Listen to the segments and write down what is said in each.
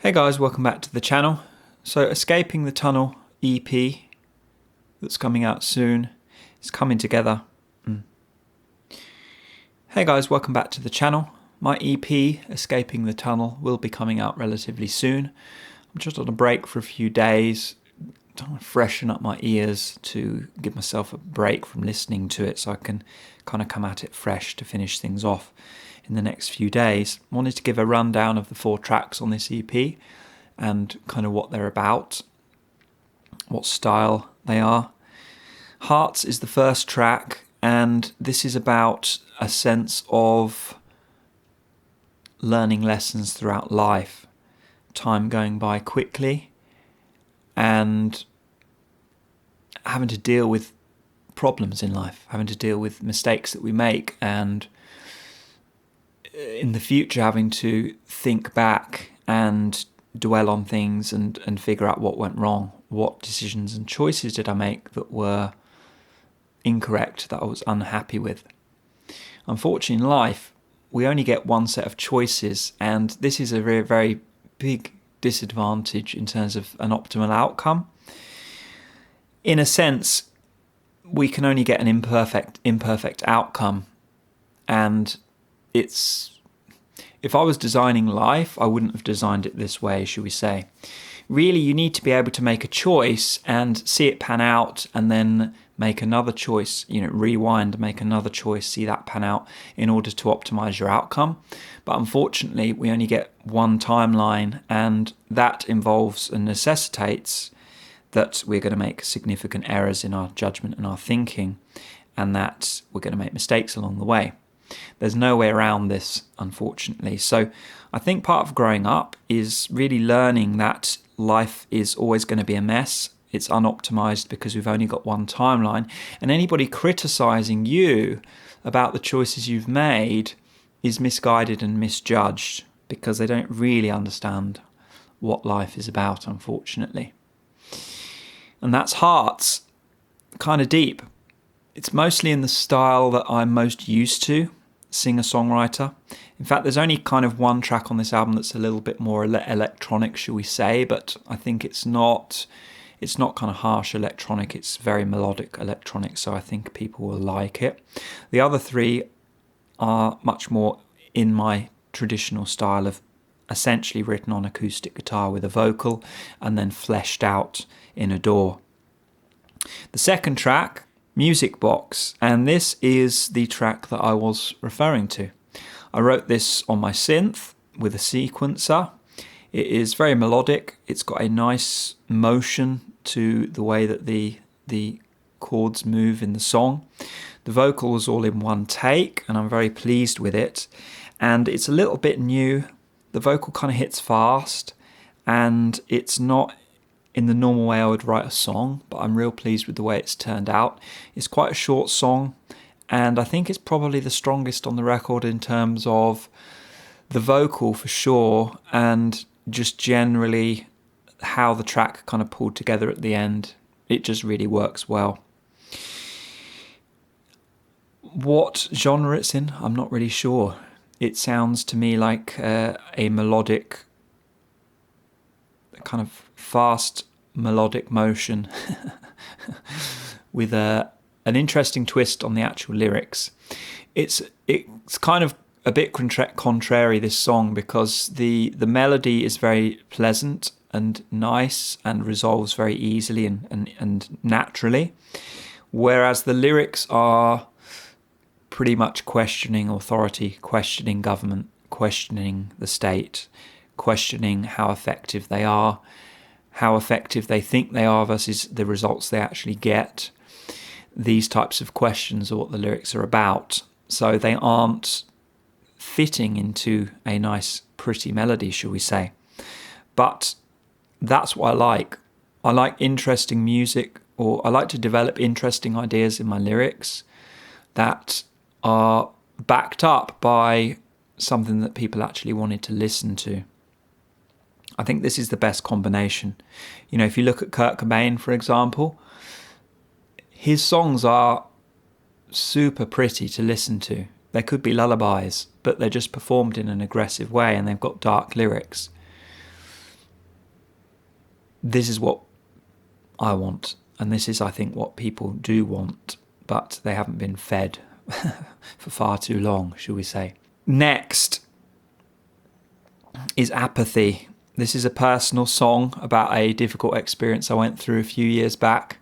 Hey guys, welcome back to the channel. So Escaping the Tunnel EP that's coming out soon is coming together. Hey guys, welcome back to the channel. My EP, Escaping the Tunnel, will be coming out relatively soon. I'm just on a break for a few days, trying to freshen up my ears to give myself a break from listening to it so I can kind of come at it fresh to finish things off in the next few days. I wanted to give a rundown of the 4 tracks on this EP and kind of what they're about, what style they are. Hearts is the first track, and this is about a sense of learning lessons throughout life, time going by quickly, and having to deal with problems in life, having to deal with mistakes that we make, and in the future having to think back and dwell on things and figure out what went wrong, what decisions and choices did I make that were incorrect, that I was unhappy with. Unfortunately, in life, we only get one set of choices, and this is a very, very big disadvantage in terms of an optimal outcome. In a sense, we can only get an imperfect outcome, and if I was designing life, I wouldn't have designed it this way, should we say. Really, you need to be able to make a choice and see it pan out, and then make another choice, rewind, make another choice, see that pan out in order to optimize your outcome. But unfortunately, we only get one timeline, and that involves and necessitates that we're going to make significant errors in our judgment and our thinking, and that we're going to make mistakes along the way. There's no way around this, unfortunately. So I think part of growing up is really learning that life is always going to be a mess. It's unoptimized because we've only got one timeline. And anybody criticizing you about the choices you've made is misguided and misjudged because they don't really understand what life is about, unfortunately. And that's Hearts, kind of deep. It's mostly in the style that I'm most used to, singer-songwriter. In fact, there's only kind of one track on this album that's a little bit more electronic, shall we say, but I think it's not kind of harsh electronic, it's very melodic electronic, so I think people will like it. The other 3 are much more in my traditional style of essentially written on acoustic guitar with a vocal and then fleshed out in a DAW. The second track, Music Box, and this is the track that I was referring to. I wrote this on my synth with a sequencer. It is very melodic. It's got a nice motion to the way that the chords move in the song. The vocal was all in one take, and I'm very pleased with it. And it's a little bit new. The vocal kind of hits fast, and it's not in the normal way I would write a song, but I'm real pleased with the way it's turned out. It's quite a short song, and I think it's probably the strongest on the record in terms of the vocal for sure, and just generally how the track kind of pulled together at the end. It just really works well. What genre it's in, I'm not really sure. It sounds to me like a melodic, kind of fast melodic motion with an interesting twist on the actual lyrics. It's kind of a bit contrary, this song, because the melody is very pleasant and nice and resolves very easily and naturally, whereas the lyrics are pretty much questioning authority, questioning government, questioning the state, questioning how effective they are, how effective they think they are versus the results they actually get. These types of questions are what the lyrics are about. So they aren't fitting into a nice, pretty melody, shall we say. But that's what I like. I like interesting music, or I like to develop interesting ideas in my lyrics that are backed up by something that people actually wanted to listen to. I think this is the best combination. If you look at Kurt Cobain, for example, his songs are super pretty to listen to. They could be lullabies, but they're just performed in an aggressive way, and they've got dark lyrics. this is what I want, and this is, I think, what people do want, but they haven't been fed for far too long, shall we say. Next is Apathy. This is a personal song about a difficult experience I went through a few years back.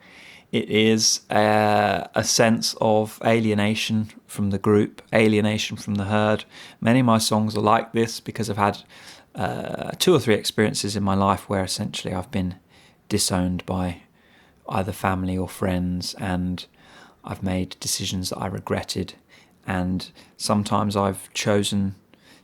It is a sense of alienation from the group, alienation from the herd. Many of my songs are like this because I've had 2 or 3 experiences in my life where essentially I've been disowned by either family or friends, and I've made decisions that I regretted, and sometimes I've chosen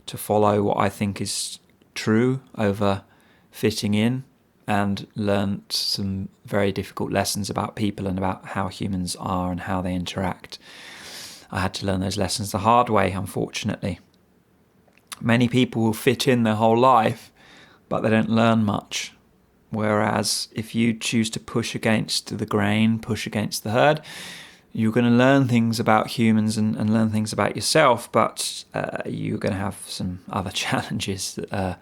to follow what I think is true over fitting in, and learnt some very difficult lessons about people and about how humans are and how they interact. I had to learn those lessons the hard way, unfortunately. Many people will fit in their whole life, but they don't learn much. Whereas if you choose to push against the grain, push against the herd, you're going to learn things about humans and learn things about yourself, but you're going to have some other challenges that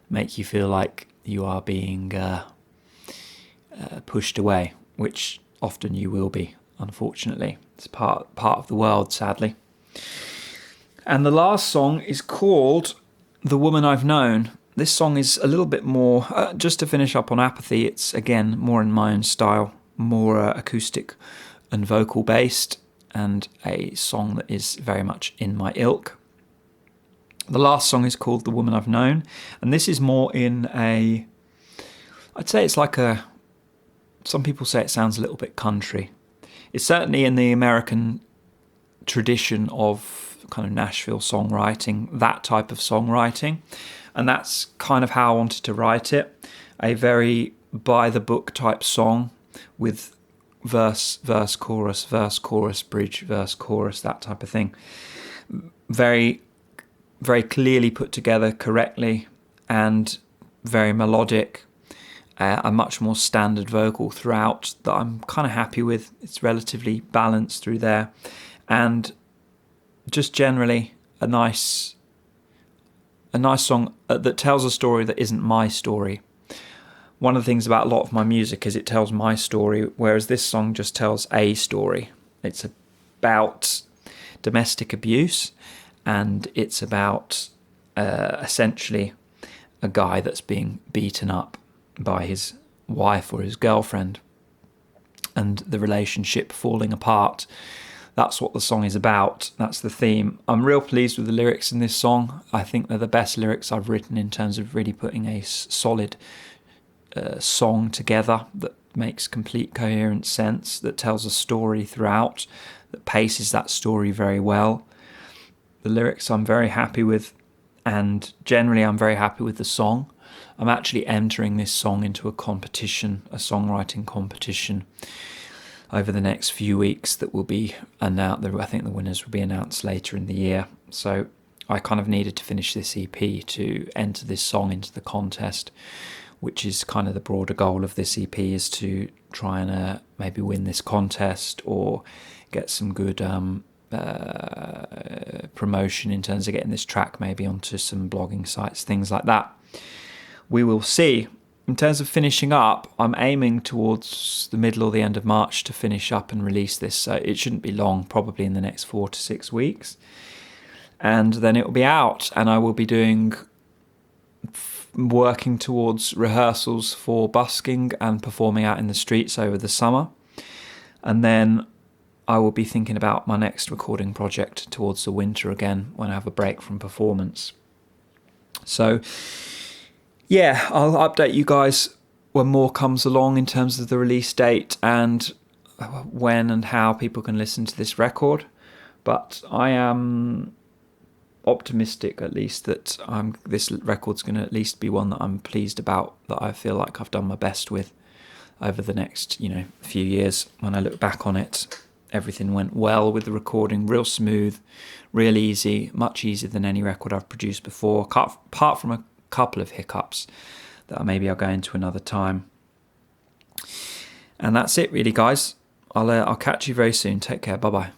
make you feel like you are being pushed away, which often you will be, unfortunately. It's part of the world, sadly. And the last song is called The Woman I've Known. This song is a little bit more, just to finish up on Apathy, it's again more in my own style, more acoustic and vocal based, and a song that is very much in my ilk. The last song is called The Woman I've Known, and this is more in I'd say it's like some people say it sounds a little bit country. It's certainly in the American tradition of kind of Nashville songwriting, that type of songwriting. And that's kind of how I wanted to write it. A very by-the-book type song with verse, chorus, bridge, verse, chorus, that type of thing. Very, very clearly put together correctly and very melodic. A much more standard vocal throughout that I'm kind of happy with. It's relatively balanced through there. And just generally a nice song that tells a story that isn't my story. One of the things about a lot of my music is it tells my story, whereas this song just tells a story. It's about domestic abuse, and it's about essentially a guy that's being beaten up by his wife or his girlfriend, and the relationship falling apart. That's what the song is about. That's the theme. I'm real pleased with the lyrics in this song. I think they're the best lyrics I've written in terms of really putting a solid song together that makes complete coherent sense, that tells a story throughout, that paces that story very well. The lyrics I'm very happy with, and generally I'm very happy with the song. I'm actually entering this song into a competition, a songwriting competition, over the next few weeks that will be announced. I think the winners will be announced later in the year. So I kind of needed to finish this EP to enter this song into the contest, which is kind of the broader goal of this EP, is to try and maybe win this contest or get some good promotion in terms of getting this track maybe onto some blogging sites, things like that. We will see. In terms of finishing up, I'm aiming towards the middle or the end of March to finish up and release this. So it shouldn't be long, probably in the next 4 to 6 weeks. And then it will be out, and I will be working towards rehearsals for busking and performing out in the streets over the summer. And then I will be thinking about my next recording project towards the winter again, when I have a break from performance. So yeah, I'll update you guys when more comes along in terms of the release date and when and how people can listen to this record. But I am optimistic, at least, that this record's going to at least be one that I'm pleased about, that I feel like I've done my best with over the next, few years. When I look back on it, everything went well with the recording, real smooth, real easy, much easier than any record I've produced before, apart from a couple of hiccups that maybe I'll go into another time. And that's it really, guys. I'll catch you very soon. Take care. Bye bye.